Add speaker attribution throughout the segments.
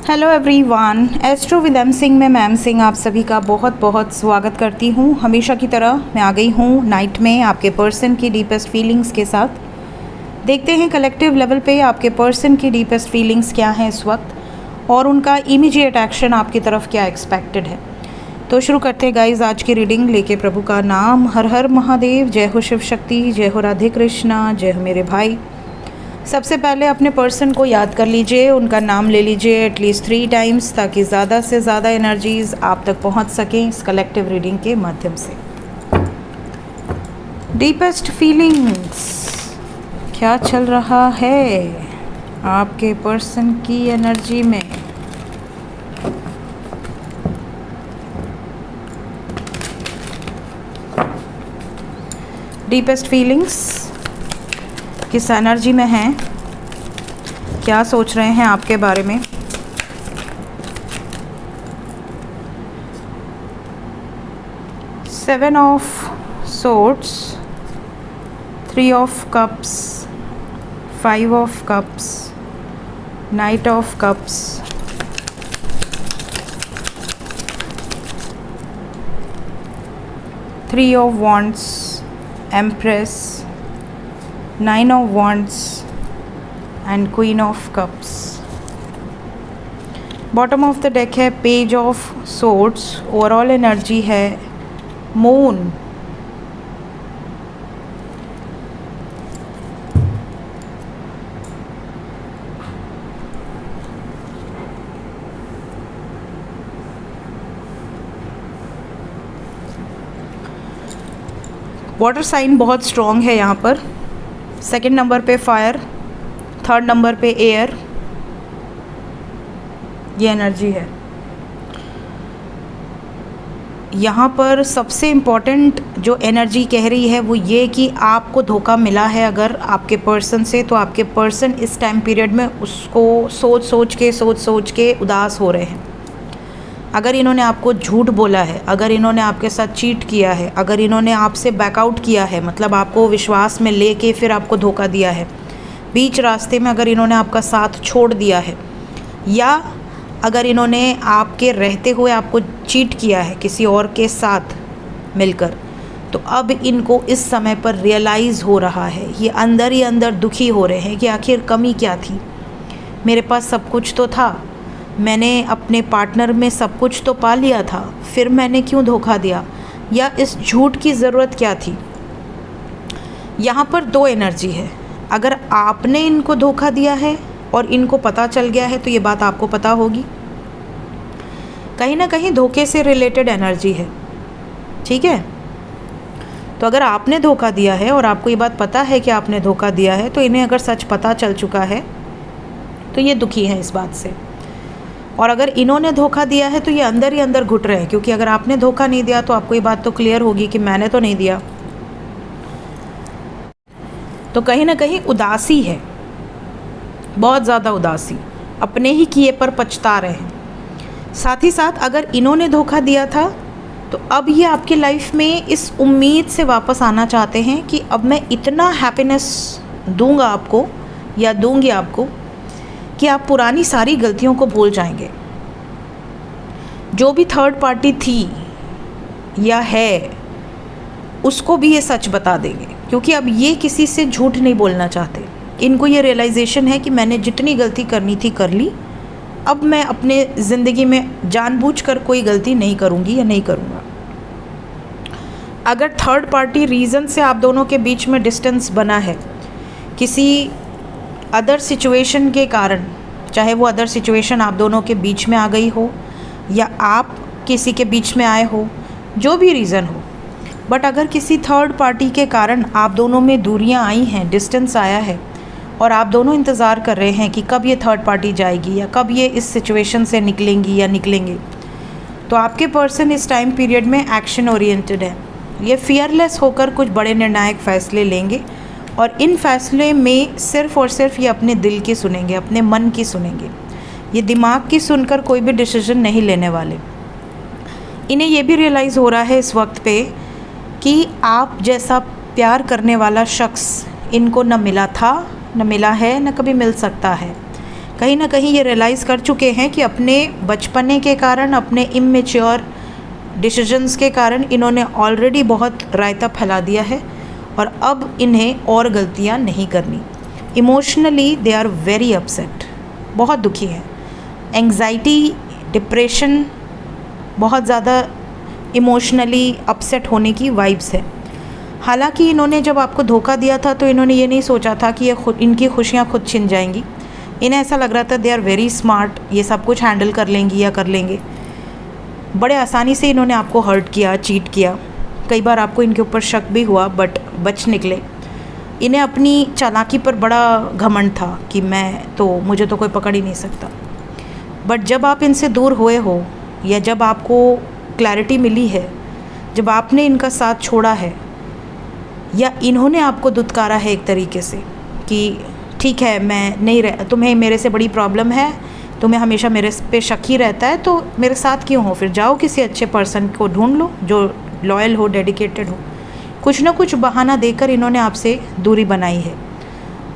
Speaker 1: Hello everyone, astro with M Singh में ma'am Singh आप सभी का बहुत बहुत स्वागत करती हूँ। हमेशा की तरह मैं आ गई हूँ नाइट में आपके पर्सन की डीपेस्ट फीलिंग्स के साथ। देखते हैं कलेक्टिव लेवल पे आपके पर्सन की डीपेस्ट फीलिंग्स क्या हैं इस वक्त और उनका इमीडिएट एक्शन आपकी तरफ क्या एक्सपेक्टेड है। तो शुरू करते हैं गाइज आज की रीडिंग लेके प्रभु का नाम। हर हर महादेव, जय हो शिव शक्ति, जय हो राधे कृष्णा, जय हो मेरे भाई। सबसे पहले अपने पर्सन को याद कर लीजिए, उनका नाम ले लीजिए एटलीस्ट 3 टाइम्स ताकि ज़्यादा से ज़्यादा एनर्जीज़ आप तक पहुंच सकें इस कलेक्टिव रीडिंग के माध्यम से। डीपेस्ट फीलिंग्स क्या चल रहा है आपके पर्सन की एनर्जी में। डीपेस्ट फीलिंग्स किस एनर्जी में हैं, क्या सोच रहे हैं आपके बारे में। Seven of swords, 3 of cups, 5 of cups, knight of cups, three of wands, empress, 9 of wands and queen of cups। Bottom of the deck है page of swords. Overall energy है मून। वाटर साइन बहुत strong है यहाँ पर। Second number पे fire, third number पे air, ये energy है यहाँ पर। सबसे इम्पॉर्टेंट जो एनर्जी कह रही है वो ये कि आपको धोखा मिला है अगर आपके पर्सन से, तो आपके पर्सन इस टाइम पीरियड में उसको सोच सोच के उदास हो रहे हैं। अगर इन्होंने आपको झूठ बोला है, अगर इन्होंने आपके साथ चीट किया है, अगर इन्होंने आपसे बैकआउट किया है, मतलब आपको विश्वास में लेके फिर आपको धोखा दिया है, बीच रास्ते में अगर इन्होंने आपका साथ छोड़ दिया है, या अगर इन्होंने आपके रहते हुए आपको चीट किया है किसी और के साथ मिलकर, तो अब इनको इस समय पर रियलाइज़ हो रहा है, ये अंदर ही अंदर दुखी हो रहे हैं कि आखिर कमी क्या थी। मेरे पास सब कुछ तो था, मैंने अपने पार्टनर में सब कुछ तो पा लिया था, फिर मैंने क्यों धोखा दिया, या इस झूठ की ज़रूरत क्या थी। यहाँ पर 2 एनर्जी है। अगर आपने इनको धोखा दिया है और इनको पता चल गया है तो ये बात आपको पता होगी। कहीं ना कहीं धोखे से रिलेटेड एनर्जी है, ठीक है। तो अगर आपने धोखा दिया है और आपको ये बात पता है कि आपने धोखा दिया है, तो इन्हें अगर सच पता चल चुका है तो ये दुखी हैं इस बात से। और अगर इन्होंने धोखा दिया है तो ये अंदर ही अंदर घुट रहे हैं, क्योंकि अगर आपने धोखा नहीं दिया तो आपको ये बात तो क्लियर होगी कि मैंने तो नहीं दिया। तो कहीं ना कहीं उदासी है, बहुत ज़्यादा उदासी, अपने ही किए पर पछता रहे हैं। साथ ही साथ अगर इन्होंने धोखा दिया था तो अब ये आपकी लाइफ में इस उम्मीद से वापस आना चाहते हैं कि अब मैं इतना हैप्पीनेस दूंगा आपको या दूंगी आपको कि आप पुरानी सारी गलतियों को भूल जाएंगे। जो भी थर्ड पार्टी थी या है उसको भी ये सच बता देंगे, क्योंकि अब ये किसी से झूठ नहीं बोलना चाहते। इनको ये रियलाइजेशन है कि मैंने जितनी गलती करनी थी कर ली, अब मैं अपने ज़िंदगी में जानबूझकर कोई गलती नहीं करूँगी या नहीं करूँगा। अगर थर्ड पार्टी रीज़न से आप दोनों के बीच में डिस्टेंस बना है किसी अदर सिचुएशन के कारण, चाहे वो अदर सिचुएशन आप दोनों के बीच में आ गई हो या आप किसी के बीच में आए हो, जो भी रीज़न हो, बट अगर किसी थर्ड पार्टी के कारण आप दोनों में दूरियां आई हैं, डिस्टेंस आया है और आप दोनों इंतज़ार कर रहे हैं कि कब ये थर्ड पार्टी जाएगी या कब ये इस सिचुएशन से निकलेंगी या निकलेंगे, तो आपके पर्सन इस टाइम पीरियड में एक्शन ओरिएंटेड है। ये फियरलेस होकर कुछ बड़े निर्णायक फ़ैसले लेंगे और इन फैसले में सिर्फ़ और सिर्फ ये अपने दिल की सुनेंगे, अपने मन की सुनेंगे। ये दिमाग की सुनकर कोई भी डिसीजन नहीं लेने वाले। इन्हें ये भी रियलाइज़ हो रहा है इस वक्त पे कि आप जैसा प्यार करने वाला शख्स इनको न मिला था, न मिला है, न कभी मिल सकता है। कहीं ना कहीं ये रियलाइज़ कर चुके हैं कि अपने बचपने के कारण, अपने इमेच्योर डिसीजंस के कारण इन्होंने ऑलरेडी बहुत रायता फैला दिया है और अब इन्हें और गलतियां नहीं करनी। Emotionally they are very upset, बहुत दुखी हैं। एंग्जाइटी, डिप्रेशन, बहुत ज़्यादा इमोशनली अपसेट होने की वाइब्स है। हालांकि इन्होंने जब आपको धोखा दिया था तो इन्होंने ये नहीं सोचा था कि इनकी खुशियाँ खुद छिन जाएंगी। इन्हें ऐसा लग रहा था दे आर वेरी स्मार्ट, ये सब कुछ हैंडल कर लेंगी या कर लेंगे। बड़े आसानी से इन्होंने आपको हर्ट किया, चीट किया। कई बार आपको इनके ऊपर शक भी हुआ बट बच निकले। इन्हें अपनी चालाकी पर बड़ा घमंड था कि मुझे तो कोई पकड़ ही नहीं सकता। बट जब आप इनसे दूर हुए हो या जब आपको क्लैरिटी मिली है, जब आपने इनका साथ छोड़ा है या इन्होंने आपको दुत्कारा है एक तरीके से कि ठीक है मैं नहीं तुम्हें मेरे से बड़ी प्रॉब्लम है, तुम्हें हमेशा मेरे पे शक ही रहता है, तो मेरे साथ क्यों हो, फिर जाओ किसी अच्छे पर्सन को ढूंढ लो जो लॉयल हो, डेडिकेटेड हो। कुछ ना कुछ बहाना देकर इन्होंने आपसे दूरी बनाई है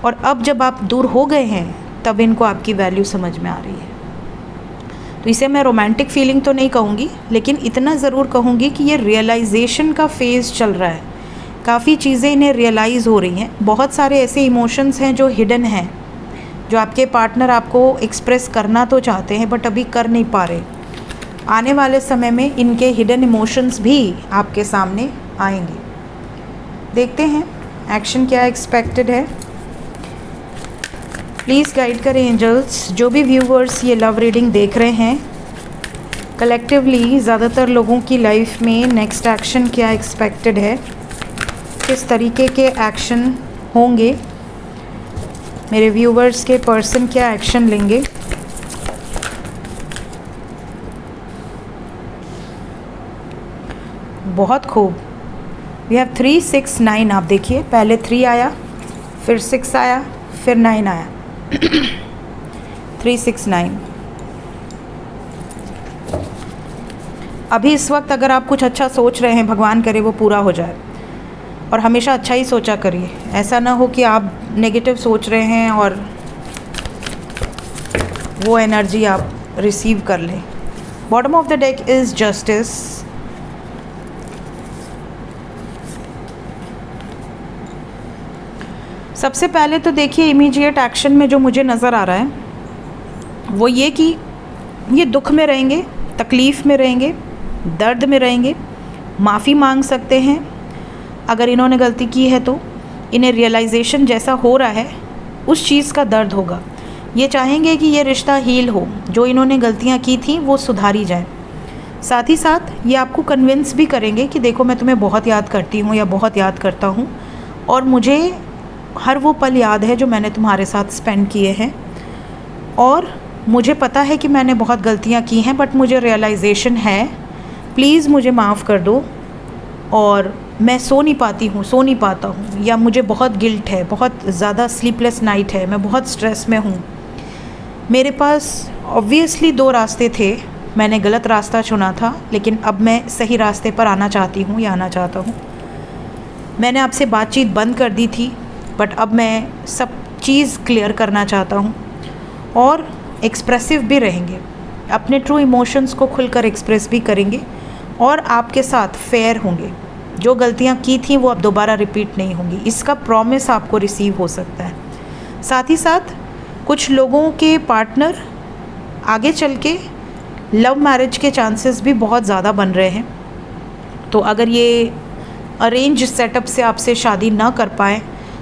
Speaker 1: और अब जब आप दूर हो गए हैं तब इनको आपकी वैल्यू समझ में आ रही है। तो इसे मैं रोमांटिक फीलिंग तो नहीं कहूँगी, लेकिन इतना ज़रूर कहूँगी कि ये रियलाइजेशन का फेज़ चल रहा है। काफ़ी चीज़ें इन्हें रियलाइज़ हो रही हैं। बहुत सारे ऐसे इमोशंस हैं जो हिडन हैं, जो आपके पार्टनर आपको एक्सप्रेस करना तो चाहते हैं बट अभी कर नहीं पा रहे। आने वाले समय में इनके हिडन इमोशंस भी आपके सामने आएंगे। देखते हैं एक्शन क्या एक्सपेक्टेड है। प्लीज़ गाइड करें एंजल्स। जो भी व्यूवर्स ये लव रीडिंग देख रहे हैं, कलेक्टिवली ज़्यादातर लोगों की लाइफ में नेक्स्ट एक्शन क्या एक्सपेक्टेड है, किस तरीके के एक्शन होंगे, मेरे व्यूवर्स के पर्सन क्या एक्शन लेंगे। बहुत खूब। We have 3, 6, 9। आप देखिए पहले 3 आया, फिर 6 आया, फिर 9 आया। 3, 6, 9। अभी इस वक्त अगर आप कुछ अच्छा सोच रहे हैं, भगवान करे वो पूरा हो जाए और हमेशा अच्छा ही सोचा करिए। ऐसा ना हो कि आप नेगेटिव सोच रहे हैं और वो एनर्जी आप रिसीव कर लें। Bottom of the deck is justice. सबसे पहले तो देखिए इमीडिएट एक्शन में जो मुझे नज़र आ रहा है वो ये कि ये दुख में रहेंगे, तकलीफ़ में रहेंगे, दर्द में रहेंगे, माफ़ी मांग सकते हैं अगर इन्होंने गलती की है तो। इन्हें रियलाइजेशन जैसा हो रहा है उस चीज़ का दर्द होगा। ये चाहेंगे कि ये रिश्ता हील हो, जो इन्होंने गलतियाँ की थी वो सुधारी जाए। साथ ही साथ ये आपको कन्विंस भी करेंगे कि देखो मैं तुम्हें बहुत याद करती हूँ या बहुत याद करता हूँ और मुझे हर वो पल याद है जो मैंने तुम्हारे साथ स्पेंड किए हैं और मुझे पता है कि मैंने बहुत गलतियाँ की हैं बट मुझे रियलाइजेशन है, प्लीज़ मुझे माफ़ कर दो। और मैं सो नहीं पाता हूँ या मुझे बहुत गिल्ट है, बहुत ज़्यादा स्लीपलेस नाइट है, मैं बहुत स्ट्रेस में हूँ। मेरे पास ऑब्वियसली 2 रास्ते थे, मैंने गलत रास्ता चुना था लेकिन अब मैं सही रास्ते पर आना चाहती हूँ या आना चाहता हूँ। मैंने आपसे बातचीत बंद कर दी थी बट अब मैं सब चीज़ क्लियर करना चाहता हूँ और एक्सप्रेसिव भी रहेंगे, अपने ट्रू इमोशंस को खुलकर एक्सप्रेस भी करेंगे और आपके साथ फेयर होंगे। जो गलतियाँ की थी वो अब दोबारा रिपीट नहीं होंगी, इसका प्रॉमिस आपको रिसीव हो सकता है। साथ ही साथ कुछ लोगों के पार्टनर आगे चल के लव मैरिज के चांसेस भी बहुत ज़्यादा बन रहे हैं। तो अगर ये अरेंज सेटअप से आपसे शादी ना कर पाए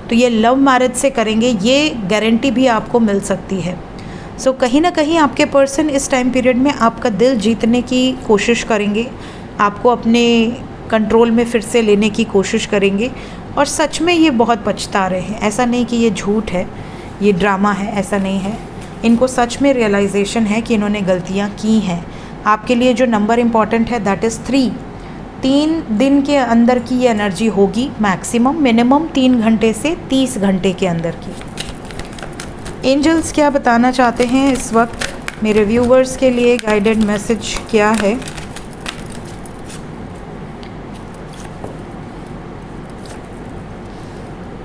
Speaker 1: तो ये लव मैरिज से करेंगे, ये गारंटी भी आपको मिल सकती है। सो कहीं ना कहीं आपके पर्सन इस टाइम पीरियड में आपका दिल जीतने की कोशिश करेंगे, आपको अपने कंट्रोल में फिर से लेने की कोशिश करेंगे और सच में ये बहुत पछता रहे हैं। ऐसा नहीं कि ये झूठ है, ये ड्रामा है, ऐसा नहीं है। इनको सच में रियलाइजेशन है कि इन्होंने गलतियाँ की हैं। आपके लिए जो नंबर इम्पॉर्टेंट है दैट इज़ 3। 3 दिन के अंदर की ये एनर्जी होगी मैक्सिमम, मिनिमम 3 घंटे से 30 घंटे के अंदर की। एंजल्स क्या बताना चाहते हैं इस वक्त मेरे व्यूवर्स के लिए, गाइडेड मैसेज क्या है?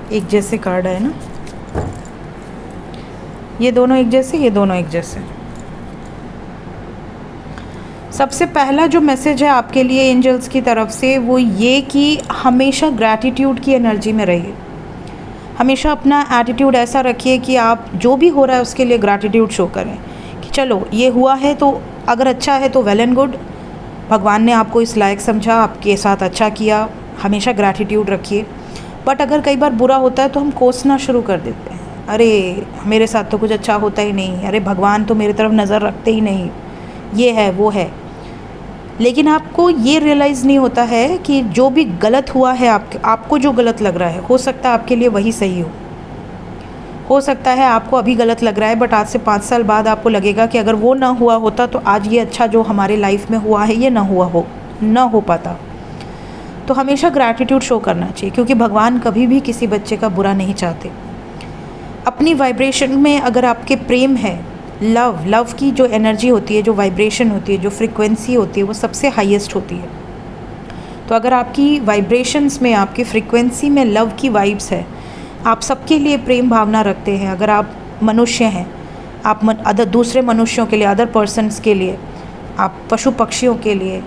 Speaker 1: एक जैसे कार्ड है ना। ये दोनों एक जैसे, ये दोनों एक जैसे। सबसे पहला जो मैसेज है आपके लिए एंजल्स की तरफ से वो ये कि हमेशा ग्रैटिट्यूड की एनर्जी में रहिए। हमेशा अपना एटीट्यूड ऐसा रखिए कि आप जो भी हो रहा है उसके लिए ग्रैटिट्यूड शो करें कि चलो ये हुआ है तो अगर अच्छा है तो वेल एंड गुड, भगवान ने आपको इस लायक समझा, आपके साथ अच्छा किया, हमेशा ग्रैटिट्यूड रखिए। बट अगर कई बार बुरा होता है तो हम कोसना शुरू कर देते हैं, अरे मेरे साथ तो कुछ अच्छा होता ही नहीं, अरे भगवान तो मेरी तरफ नज़र रखते ही नहीं, ये है वो है। लेकिन आपको ये रियलाइज़ नहीं होता है कि जो भी गलत हुआ है आपको जो गलत लग रहा है हो सकता है आपके लिए वही सही हो सकता है आपको अभी गलत लग रहा है बट आज से 5 साल बाद आपको लगेगा कि अगर वो ना हुआ होता तो आज ये अच्छा जो हमारे लाइफ में हुआ है ये ना हो पाता। तो हमेशा ग्रैटिट्यूड शो करना चाहिए क्योंकि भगवान कभी भी किसी बच्चे का बुरा नहीं चाहते। अपनी वाइब्रेशन में अगर आपके प्रेम है, लव की जो एनर्जी होती है, जो वाइब्रेशन होती है, जो फ्रीक्वेंसी होती है वो सबसे हाईएस्ट होती है। तो अगर आपकी वाइब्रेशंस में, आपकी फ्रीक्वेंसी में लव की वाइब्स है, आप सबके लिए प्रेम भावना रखते हैं, अगर आप मनुष्य हैं, आप दूसरे मनुष्यों के लिए, अदर पर्सन्स के लिए, आप पशु पक्षियों के लिए,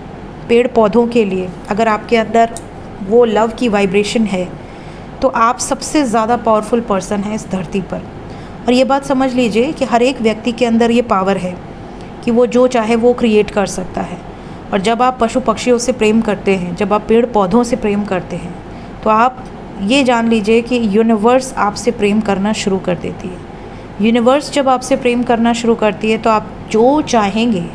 Speaker 1: पेड़ पौधों के लिए, अगर आपके अंदर वो लव की वाइब्रेशन है तो आप सबसे ज़्यादा पावरफुल पर्सन हैं इस धरती पर। और ये बात समझ लीजिए कि हर एक व्यक्ति के अंदर ये पावर है कि वो जो चाहे वो क्रिएट कर सकता है। और जब आप पशु पक्षियों से प्रेम करते हैं, जब आप पेड़ पौधों से प्रेम करते हैं तो आप ये जान लीजिए कि यूनिवर्स आपसे प्रेम करना शुरू कर देती है। यूनिवर्स जब आपसे प्रेम करना शुरू करती है तो आप जो चाहेंगे,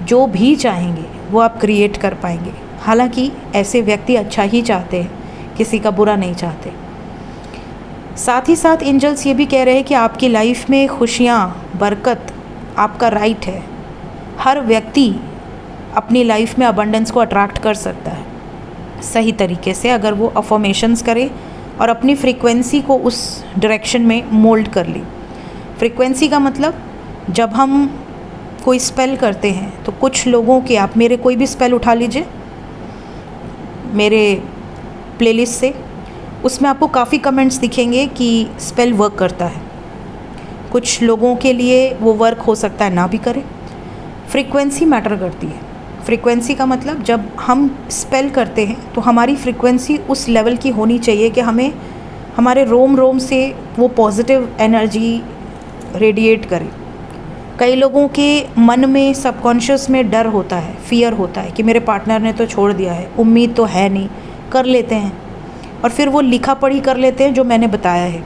Speaker 1: जो भी चाहेंगे वो आप क्रिएट कर पाएंगे। हालांकि ऐसे व्यक्ति अच्छा ही चाहते हैं, किसी का बुरा नहीं चाहते। साथ ही साथ एंजल्स ये भी कह रहे हैं कि आपकी लाइफ में खुशियाँ, बरकत आपका राइट है। हर व्यक्ति अपनी लाइफ में अबंडेंस को अट्रैक्ट कर सकता है सही तरीके से अगर वो अफर्मेशंस करे और अपनी फ्रीक्वेंसी को उस डायरेक्शन में मोल्ड कर ली। फ्रीक्वेंसी का मतलब जब हम कोई स्पेल करते हैं तो कुछ लोगों के, आप मेरे कोई भी स्पेल उठा लीजिए मेरे प्लेलिस्ट से, उसमें आपको काफ़ी कमेंट्स दिखेंगे कि स्पेल वर्क करता है। कुछ लोगों के लिए वो वर्क हो सकता है ना भी करे। फ्रीक्वेंसी मैटर करती है। फ्रीक्वेंसी का मतलब जब हम स्पेल करते हैं तो हमारी फ्रीक्वेंसी उस लेवल की होनी चाहिए कि हमें हमारे रोम रोम से वो पॉजिटिव एनर्जी रेडिएट करे। कई लोगों के मन में, सबकॉन्शियस में डर होता है, फियर होता है कि मेरे पार्टनर ने तो छोड़ दिया है, उम्मीद तो है नहीं, कर लेते हैं और फिर वो लिखा पढ़ी कर लेते हैं जो मैंने बताया है।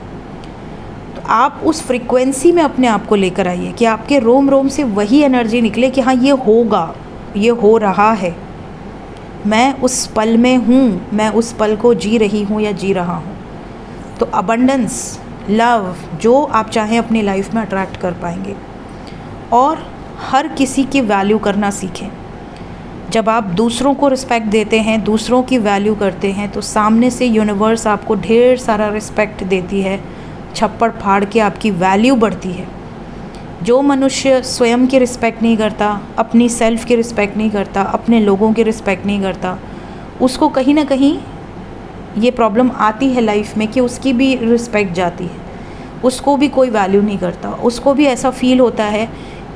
Speaker 1: तो आप उस फ्रीक्वेंसी में अपने आप को लेकर आइए कि आपके रोम रोम से वही एनर्जी निकले कि हाँ ये होगा, ये हो रहा है, मैं उस पल में हूँ, मैं उस पल को जी रही हूँ या जी रहा हूँ। तो अबंडेंस, लव जो आप चाहें अपनी लाइफ में अट्रैक्ट कर पाएंगे। और हर किसी की वैल्यू करना सीखें। जब आप दूसरों को रिस्पेक्ट देते हैं, दूसरों की वैल्यू करते हैं तो सामने से यूनिवर्स आपको ढेर सारा रिस्पेक्ट देती है, छप्पड़ फाड़ के आपकी वैल्यू बढ़ती है। जो मनुष्य स्वयं की रिस्पेक्ट नहीं करता, अपनी सेल्फ की रिस्पेक्ट नहीं करता, अपने लोगों की रिस्पेक्ट नहीं करता, उसको कहीं ना कहीं ये प्रॉब्लम आती है लाइफ में कि उसकी भी रिस्पेक्ट जाती है, उसको भी कोई वैल्यू नहीं करता, उसको भी ऐसा फील होता है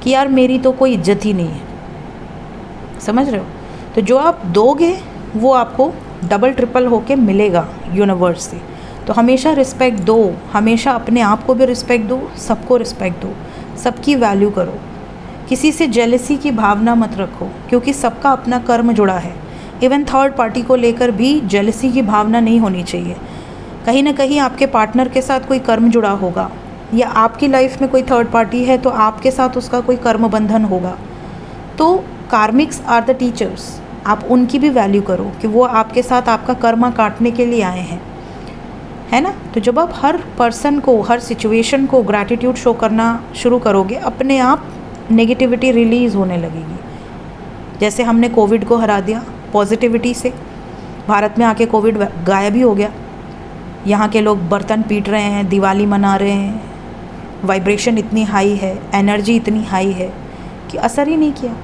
Speaker 1: कि यार मेरी तो कोई इज्जत ही नहीं है। समझ रहे हो? तो जो आप दोगे वो आपको डबल ट्रिपल होके मिलेगा यूनिवर्स से। तो हमेशा रिस्पेक्ट दो, हमेशा अपने आप को भी रिस्पेक्ट दो, सबको रिस्पेक्ट दो, सबकी वैल्यू करो। किसी से जेलसी की भावना मत रखो क्योंकि सबका अपना कर्म जुड़ा है। इवन थर्ड पार्टी को लेकर भी जेलसी की भावना नहीं होनी चाहिए। कहीं ना कहीं आपके पार्टनर के साथ कोई कर्म जुड़ा होगा या आपकी लाइफ में कोई थर्ड पार्टी है तो आपके साथ उसका कोई कर्म बंधन होगा। तो कार्मिक्स आर द टीचर्स, आप उनकी भी वैल्यू करो कि वो आपके साथ आपका कर्मा काटने के लिए आए हैं, है ना। तो जब आप हर पर्सन को, हर सिचुएशन को ग्रैटिट्यूड शो करना शुरू करोगे, अपने आप नेगेटिविटी रिलीज़ होने लगेगी। जैसे हमने कोविड को हरा दिया पॉजिटिविटी से, भारत में आके कोविड गायब ही हो गया। यहाँ के लोग बर्तन पीट रहे हैं, दिवाली मना रहे हैं, वाइब्रेशन इतनी हाई है, एनर्जी इतनी हाई है कि असर ही नहीं किया।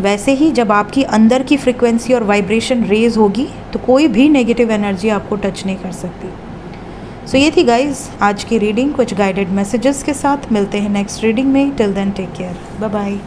Speaker 1: वैसे ही जब आपकी अंदर की फ्रीक्वेंसी और वाइब्रेशन रेज होगी तो कोई भी नेगेटिव एनर्जी आपको टच नहीं कर सकती। सो ये थी गाइज आज की रीडिंग, कुछ गाइडेड मैसेजेस के साथ। मिलते हैं नेक्स्ट रीडिंग में। Till then take care, bye bye.